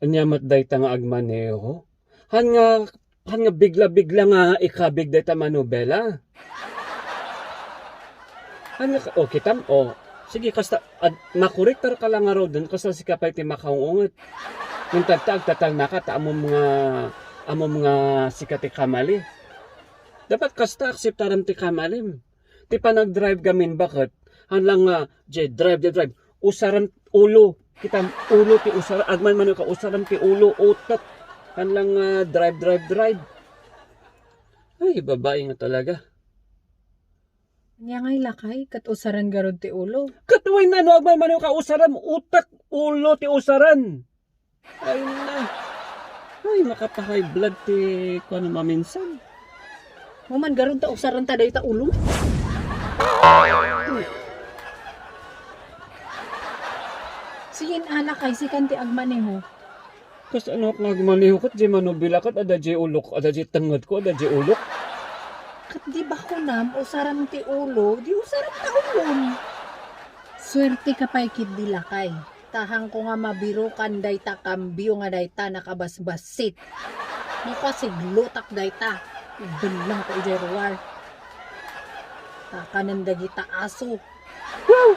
Anyamat dayta nga agmaneho. Han nga bigla-bigla nga ikabig dayta manubela. Han nga kitam sige kasta makurektar ka lang nga raw dun kasta si kapay ti makaungungot. Nung tatag naka ta amo mga sikati kamali. Dapat kasta akseptaram ti kamalim. Ti panag-drive gamin bakit? Han lang nga drive. Usaran ulo. Kitam ulo ti usaran agman man ka usaran ti ulo utak. Han lang drive. Ay babae nga talaga. Nya ngay lakay kat usaran garod ti ulo. Katuway na no agman man ka usaran utak ulo ti usaran. Ay na. Ay makapahigh blood ti kuno maminsan. Human garod ta usaran ta dayta ulo. Siin alakay si kanti agmaneho. Kas ano ak nagmaniho kat di manubila kat ada di ulok ada di tengod ko ada di ulok. Kat di ba kunam usaran ti ulo, di usaran ta ulon. Swerte ka pa'y kid di lakay. Tahang ko nga mabiro kan dayta kambyo nga dayta nakabasbasit. Mukha siglutak dayta. Bilang ko ijerwar. Takanan dagita aso. Wow!